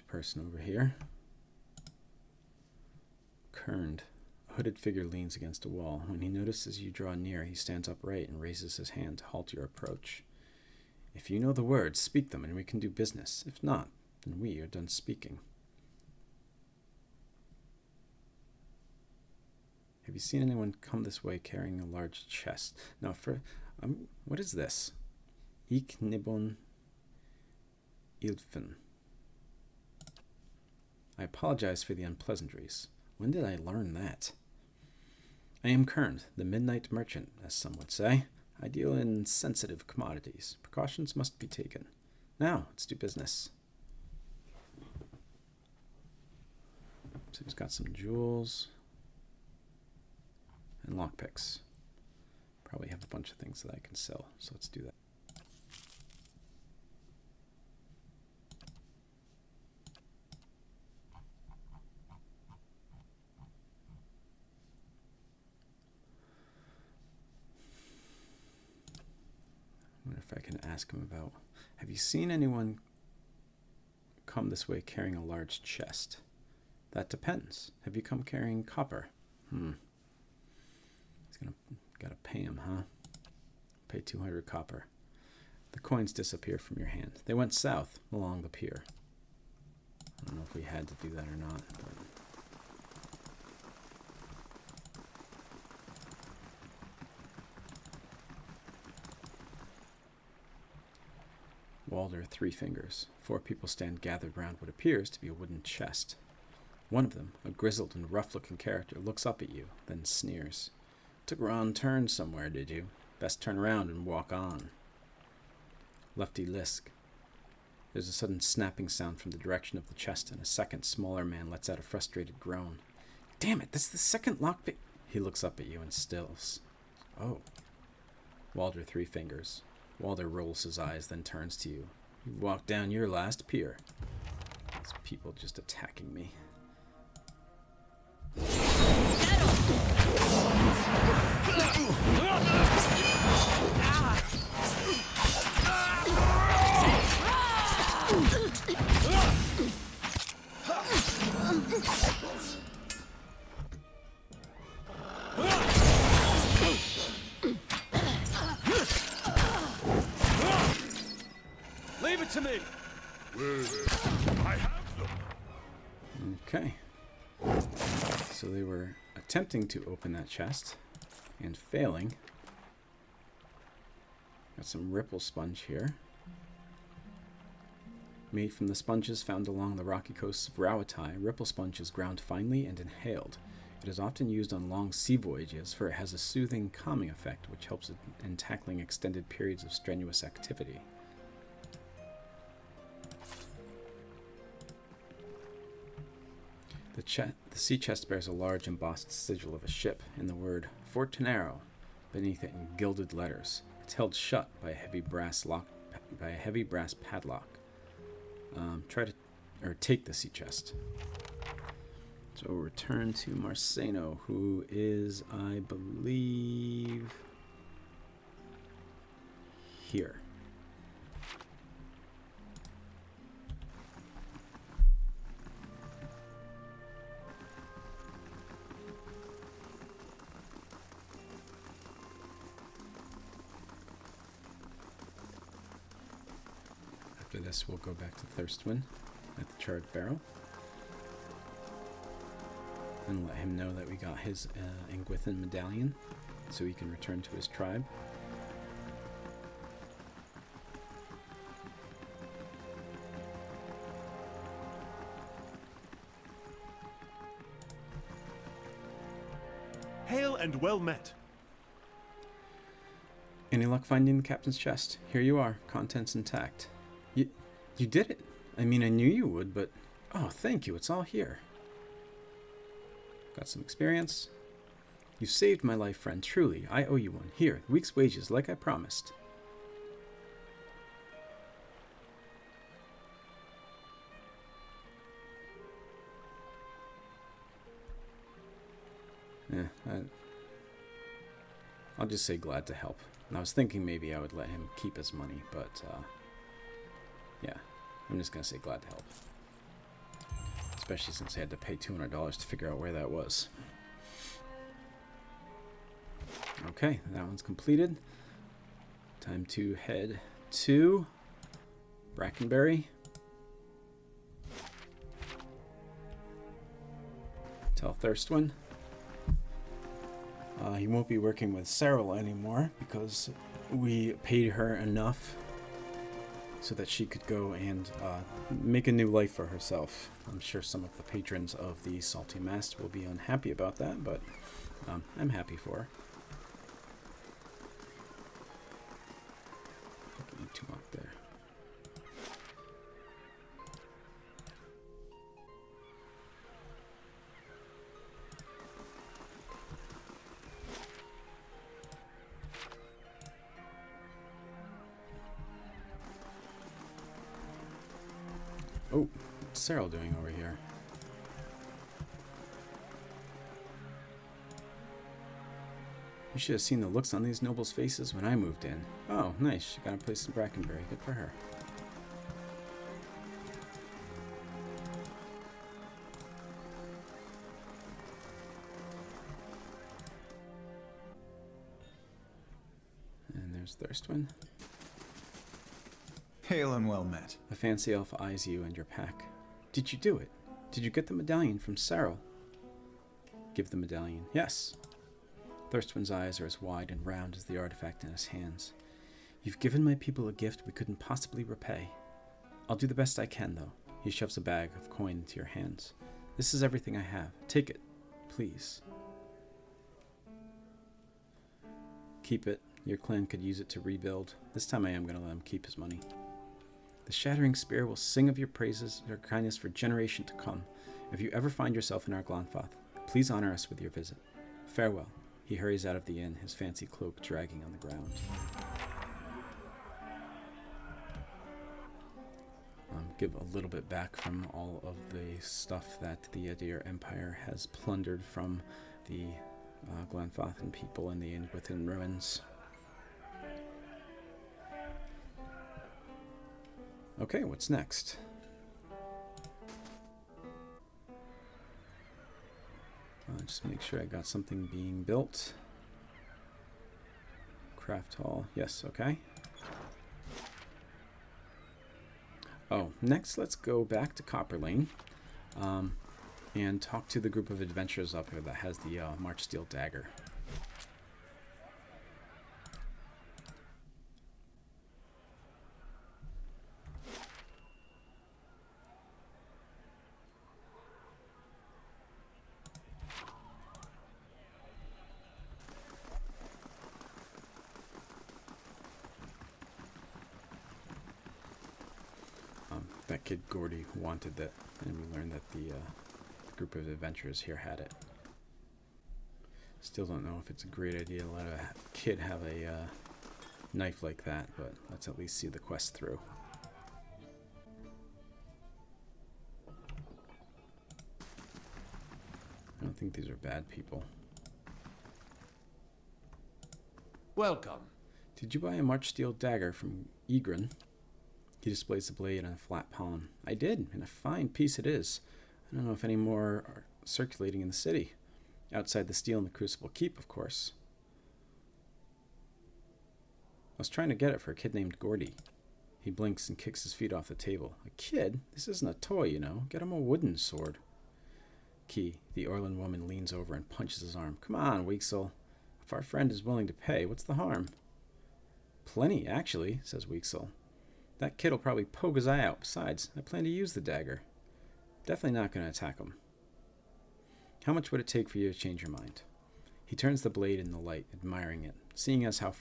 Person over here. Kerned. A hooded figure leans against a wall. When he notices you draw near, he stands upright and raises his hand to halt your approach. If you know the words, speak them and we can do business. If not, then we are done speaking. Have you seen anyone come this way carrying a large chest? Now, what is this? Ik nibon ilfen. I apologize for the unpleasantries. When did I learn that? I am Kern, the midnight merchant, as some would say. I deal in sensitive commodities. Precautions must be taken. Now, let's do business. So he's got some jewels and lockpicks. Probably have a bunch of things that I can sell, so let's do that. I wonder if I can ask him about, have you seen anyone come this way carrying a large chest? That depends. Have you come carrying copper? He's gotta pay him, huh? Pay 200 copper. The coins disappear from your hand. They went south along the pier. I don't know if we had to do that or not, but Walder, 3 fingers. 4 people stand gathered round what appears to be a wooden chest. One of them, a grizzled and rough-looking character, looks up at you, then sneers. Took a wrong turn somewhere, did you? Best turn around and walk on. Lefty Lisk. There's a sudden snapping sound from the direction of the chest, and a second, smaller man lets out a frustrated groan. Damn it, that's the second lockpick. He looks up at you and stills. Oh. Walder, 3 fingers. Walder rolls his eyes, then turns to you. You walked down your last pier. These people just attacking me. Leave it to me. I have them. Okay. So they were attempting to open that chest and failing. Got some ripple sponge here. Made from the sponges found along the rocky coasts of Rawatai, ripple sponge is ground finely and inhaled. It is often used on long sea voyages, for it has a soothing, calming effect which helps in tackling extended periods of strenuous activity. The sea chest bears a large embossed sigil of a ship and the word Fortunero beneath it in gilded letters. It's held shut by a heavy brass padlock. Take the sea chest. So return to Marceno, who is, I believe, here. after this, we'll go back to Thirstwind at the charred barrel. And let him know that we got his Ingwithan medallion, so he can return to his tribe. Hail and well met. Any luck finding the captain's chest? Here you are, contents intact. You did it. I mean, I knew you would, but... Oh, thank you, it's all here. Got some experience. You saved my life, friend, truly. I owe you one. Here, the week's wages, like I promised. I'll just say glad to help. And I was thinking maybe I would let him keep his money, but yeah, I'm just going to say glad to help. Especially since I had to pay $200 to figure out where that was. Okay, that one's completed. Time to head to Brackenberry. Tell Thirstwind. He won't be working with Cyril anymore because we paid her enough so that she could go and make a new life for herself. I'm sure some of the patrons of the Salty Mast will be unhappy about that, but I'm happy for her. Look at you two up there. Oh, what's Cyril doing over here? You should have seen the looks on these nobles' faces when I moved in. Oh, nice. She got a place in Brackenberry. Good for her. And there's Thirstwind. Hail and well met. The fancy elf eyes you and your pack. Did you do it? Did you get the medallion from Cyril? Give the medallion. Yes. Thirstwind's eyes are as wide and round as the artifact in his hands. You've given my people a gift we couldn't possibly repay. I'll do the best I can, though. He shoves a bag of coin into your hands. This is everything I have. Take it, please. Keep it. Your clan could use it to rebuild. This time I am going to let him keep his money. The Shattering Spear will sing of your praises, your kindness for generation to come. If you ever find yourself in our Glanfath, please honor us with your visit. Farewell. He hurries out of the inn, his fancy cloak dragging on the ground. Give a little bit back from all of the stuff that the Adir Empire has plundered from the Glanfathan people in the Ingwithan ruins. Okay, what's next? Just make sure I got something being built. Craft hall. Yes, okay. Oh, next let's go back to Copper Lane and talk to the group of adventurers up here that has the March Steel Dagger. That kid Gordy wanted that, and we learned that the group of adventurers here had it. Still don't know if it's a great idea to let a kid have a knife like that, but let's at least see the quest through. I don't think these are bad people. Welcome. Did you buy a March Steel Dagger from Egrin? He displays the blade on a flat palm. I did, and a fine piece it is. I don't know if any more are circulating in the city. Outside the steel in the Crucible Keep, of course. I was trying to get it for a kid named Gordy. He blinks and kicks his feet off the table. A kid? This isn't a toy, you know. Get him a wooden sword. Key, the Orlan woman, leans over and punches his arm. Come on, Weeksel. If our friend is willing to pay, what's the harm? Plenty, actually, says Weeksel. That kid'll probably poke his eye out. Besides, I plan to use the dagger. Definitely not going to attack him. How much would it take for you to change your mind? He turns the blade in the light, admiring it. Seeing as how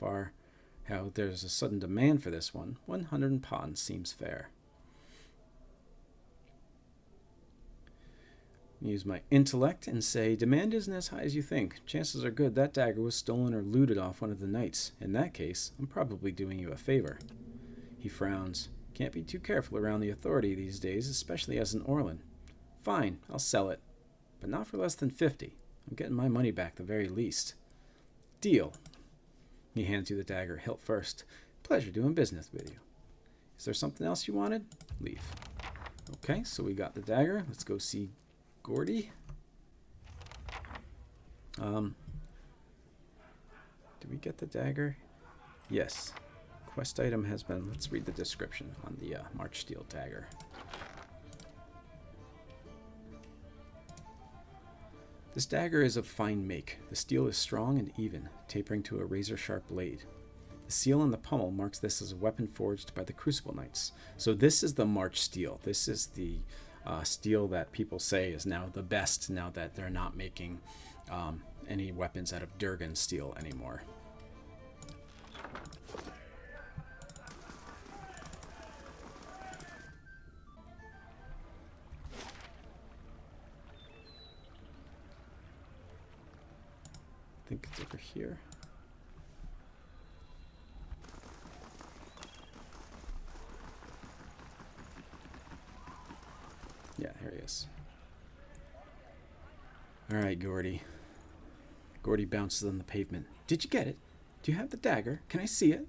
there's a sudden demand for this one, 100 pawns seems fair. Use my intellect and say, demand isn't as high as you think. Chances are good that dagger was stolen or looted off one of the knights. In that case, I'm probably doing you a favor. He frowns. Can't be too careful around the authority these days, especially as an Orlan. Fine, I'll sell it. But not for less than 50. I'm getting my money back the very least. Deal. He hands you the dagger, hilt first. Pleasure doing business with you. Is there something else you wanted? Leave. Okay, so we got the dagger. Let's go see Gordy. Did we get the dagger? Yes. Quest item has been... Let's read the description on the March Steel dagger. This dagger is of fine make. The steel is strong and even, tapering to a razor-sharp blade. The seal on the pommel marks this as a weapon forged by the Crucible Knights. So this is the March Steel. This is the steel that people say is now the best, now that they're not making any weapons out of Durgan steel anymore. I think it's over here. Yeah, here he is. All right, Gordy. Gordy bounces on the pavement. Did you get it? Do you have the dagger? Can I see it?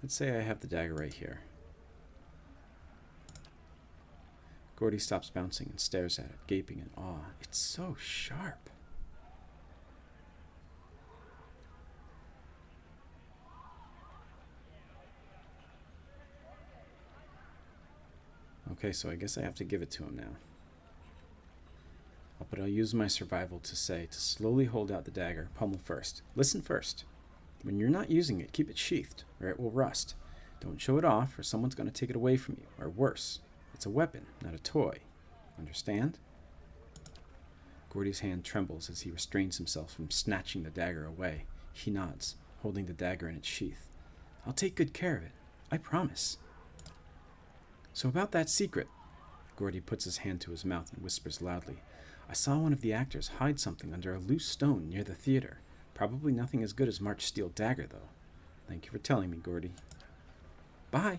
Let's say I have the dagger right here. Gordy stops bouncing and stares at it, gaping in awe. It's so sharp. Okay, so I guess I have to give it to him now. But I'll use my survival to say to slowly hold out the dagger, pommel first. Listen first. When you're not using it, keep it sheathed, or it will rust. Don't show it off, or someone's going to take it away from you, or worse. It's a weapon, not a toy. Understand? Gordy's hand trembles as he restrains himself from snatching the dagger away. He nods, holding the dagger in its sheath. I'll take good care of it. I promise. So about that secret. Gordy puts his hand to his mouth and whispers loudly. I saw one of the actors hide something under a loose stone near the theater. Probably nothing as good as March Steel dagger, though. Thank you for telling me, Gordy. Bye.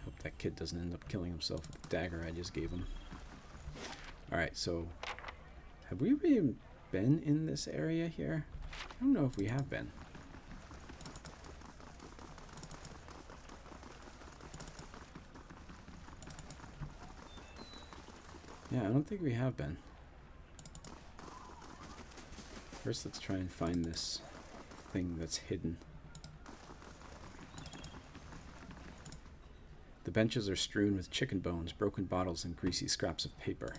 Hope that kid doesn't end up killing himself with the dagger I just gave him. Alright, so... have we really been in this area here? I don't know if we have been. Yeah, I don't think we have been. First, let's try and find this thing that's hidden. The benches are strewn with chicken bones, broken bottles, and greasy scraps of paper.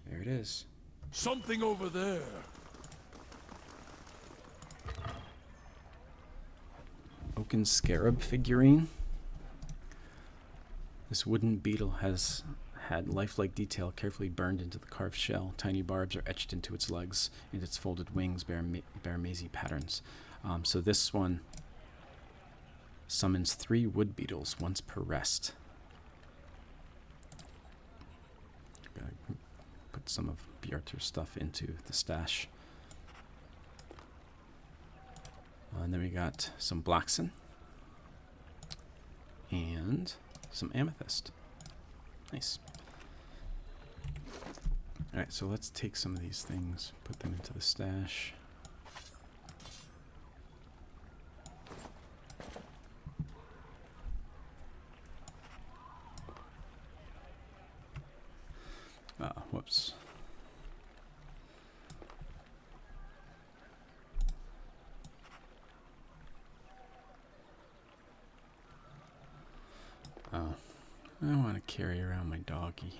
There it is. Something over there. Oaken scarab figurine. This wooden beetle has had lifelike detail carefully burned into the carved shell. Tiny barbs are etched into its legs, and its folded wings bear mazy patterns. So this one summons 3 wood beetles, once per rest. Gotta put some of Bjarter's stuff into the stash. And then we got some blackson and some amethyst. Nice. Alright, so let's take some of these things, put them into the stash. carry around my doggy.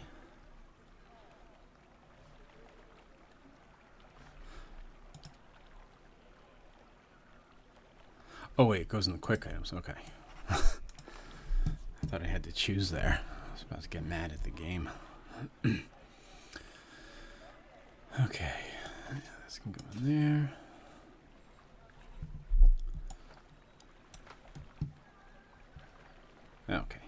Oh wait, it goes in the quick items. Okay. I thought I had to choose there. I was about to get mad at the game. Okay. This can go in there. Okay.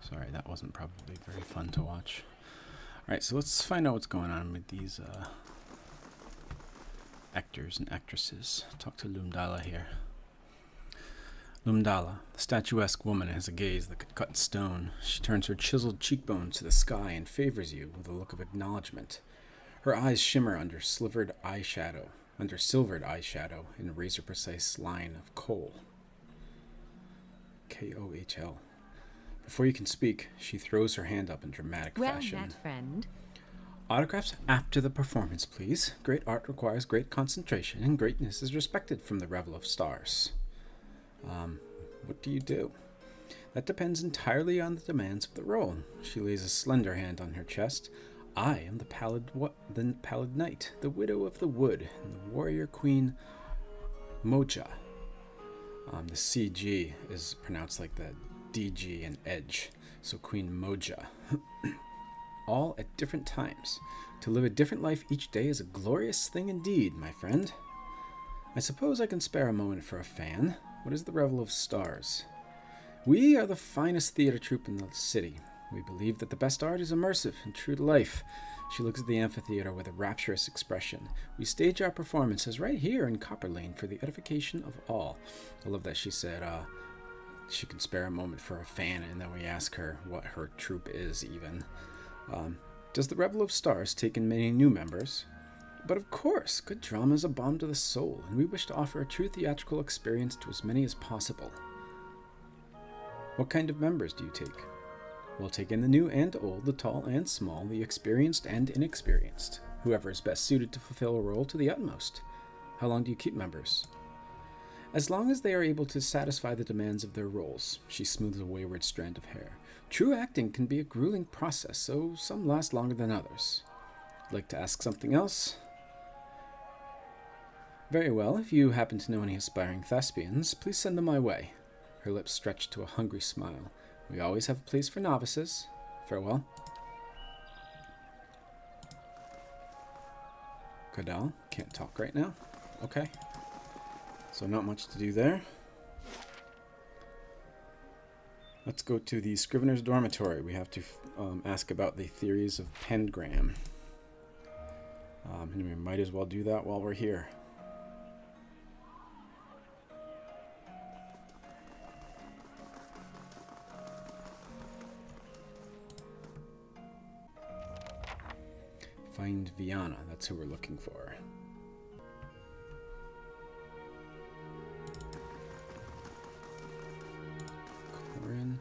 Sorry, that wasn't probably very fun to watch. Alright, so let's find out what's going on with these actors and actresses. Talk to Lumdala here. Lumdala, the statuesque woman, has a gaze that could cut stone. She turns her chiseled cheekbones to the sky and favors you with a look of acknowledgement. Her eyes shimmer under silvered eyeshadow in a razor-precise line of kohl. Kohl. Before you can speak, she throws her hand up in dramatic fashion. Well met, friend. Autographs after the performance, please. Great art requires great concentration, and greatness is respected from the Revel of Stars. What do you do? That depends entirely on the demands of the role. She lays a slender hand on her chest. I am the pallid knight, the widow of the wood, and the warrior queen Moja. The CG is pronounced like the DG and edge, so Queen Moja. All at different times. To live a different life each day is a glorious thing indeed, my friend. I suppose I can spare a moment for a fan. What is the Revel of Stars? We are the finest theater troupe in the city. We believe that the best art is immersive and true to life. She looks at the amphitheater with a rapturous expression. We stage our performances right here in Copper Lane for the edification of all. I love that she said she can spare a moment for a fan, and then we ask her what her troupe is even. Does the Revel of Stars take in many new members? But of course, good drama is a balm to the soul, and we wish to offer a true theatrical experience to as many as possible. What kind of members do you take? We'll take in the new and old, the tall and small, the experienced and inexperienced, whoever is best suited to fulfill a role to the utmost. How long do you keep members? As long as they are able to satisfy the demands of their roles. She smooths a wayward strand of hair. True acting can be a grueling process, so some last longer than others. Like to ask something else? Very well, if you happen to know any aspiring thespians, please send them my way. Her lips stretched to a hungry smile. We always have a place for novices. Farewell. Kadal, can't talk right now. Okay. So not much to do there. Let's go to the Scrivener's Dormitory. We have to ask about the theories of Pengram. And we might as well do that while we're here. Find Viana, that's who we're looking for. Corin.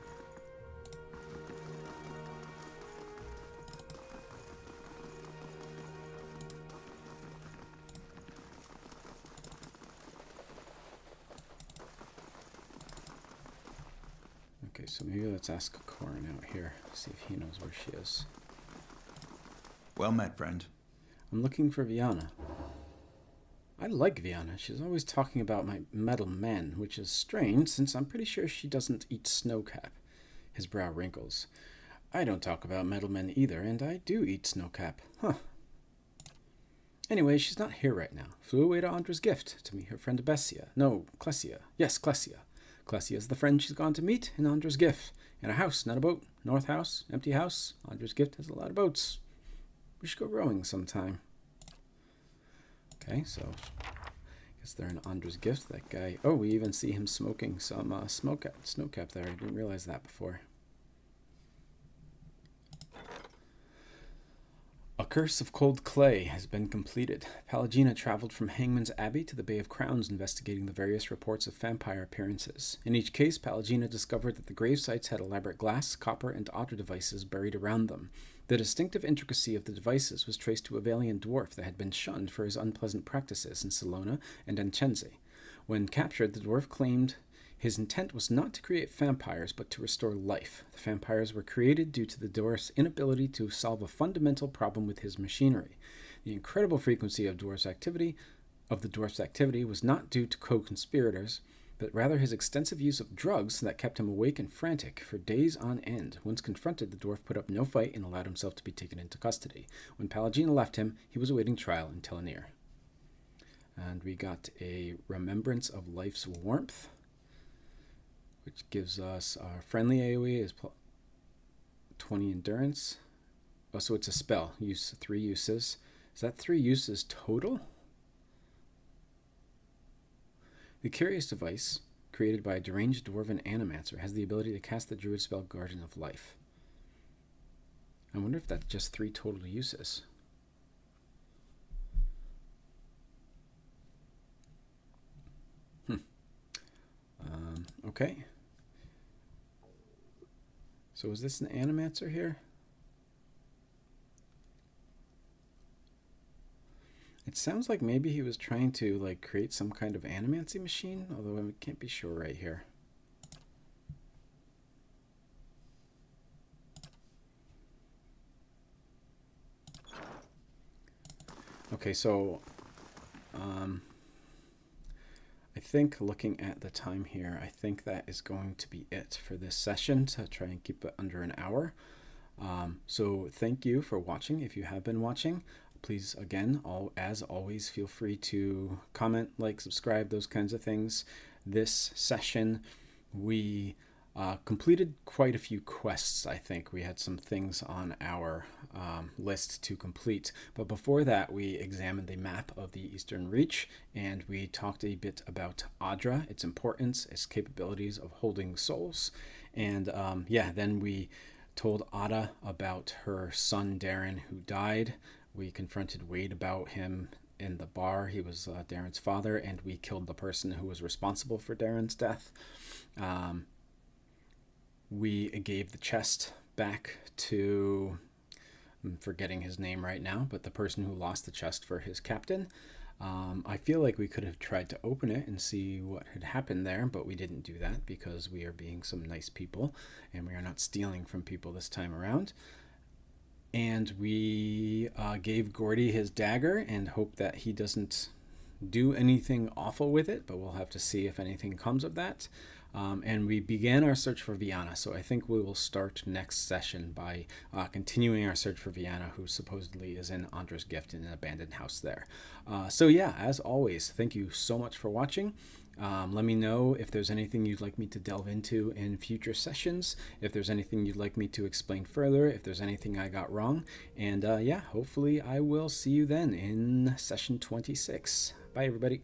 Okay, so maybe let's ask Corin out here, see if he knows where she is. Well met, friend. I'm looking for Viana. I like Viana. She's always talking about my metal men, which is strange since I'm pretty sure she doesn't eat snowcap. His brow wrinkles. I don't talk about metal men either, and I do eat snowcap. Huh. Anyway, she's not here right now. Flew away to Ondra's gift to meet her friend Bessia. No, Clessia. Yes, Clessia. Clessia is the friend she's gone to meet in Ondra's gift. In a house, not a boat. North house, empty house. Ondra's gift has a lot of boats. We should go rowing sometime. Okay, so I guess they're in Ondra's gift. That guy. Oh, we even see him smoking some snowcap there. I didn't realize that before. A Curse of Cold Clay has been completed. Pallegina traveled from Hangman's Abbey to the Bay of Crowns investigating the various reports of vampire appearances. In each case, Pallegina discovered that the grave sites had elaborate glass, copper, and Adra devices buried around them. The distinctive intricacy of the devices was traced to a Valiant dwarf that had been shunned for his unpleasant practices in Salona and Ancense. When captured, the dwarf claimed His intent was not to create vampires, but to restore life. The vampires were created due to the dwarf's inability to solve a fundamental problem with his machinery. The incredible frequency of the dwarf's activity was not due to co-conspirators, but rather his extensive use of drugs that kept him awake and frantic for days on end. Once confronted, the dwarf put up no fight and allowed himself to be taken into custody. When Pallegina left him, he was awaiting trial in Telenir. And we got a Remembrance of Life's Warmth, which gives us our friendly AoE is 20 endurance. Oh, so it's a spell. Use 3 uses. Is that 3 uses total? The Curious device, created by a deranged dwarven animancer, has the ability to cast the druid spell Guardian of Life. I wonder if that's just 3 total uses. Okay. So is this an animancer here? It sounds like maybe he was trying to like create some kind of animancy machine, although I can't be sure right here. Okay, so I think looking at the time here, I think that is going to be it for this session, to try and keep it under an hour. So thank you for watching. If you have been watching, please, again, as always, feel free to comment, like, subscribe, those kinds of things. This session, we completed quite a few quests, I think. We had some things on our list to complete. But before that, we examined the map of the Eastern Reach, and we talked a bit about Adra, its importance, its capabilities of holding souls. And then we told Ada about her son, Darren, who died. We confronted Wade about him in the bar. He was Darren's father, and we killed the person who was responsible for Darren's death. We gave the chest back to, I'm forgetting his name right now, but the person who lost the chest for his captain. I feel like we could have tried to open it and see what had happened there, but we didn't do that because we are being some nice people, and we are not stealing from people this time around. And we gave Gordy his dagger and hope that he doesn't do anything awful with it, but we'll have to see if anything comes of that. And we began our search for Viana, so I think we will start next session by continuing our search for Viana, who supposedly is in Ondra's gift in an abandoned house there. So yeah, as always, thank you so much for watching. Let me know if there's anything you'd like me to delve into in future sessions, if there's anything you'd like me to explain further, if there's anything I got wrong. And hopefully I will see you then in session 26. Bye, everybody.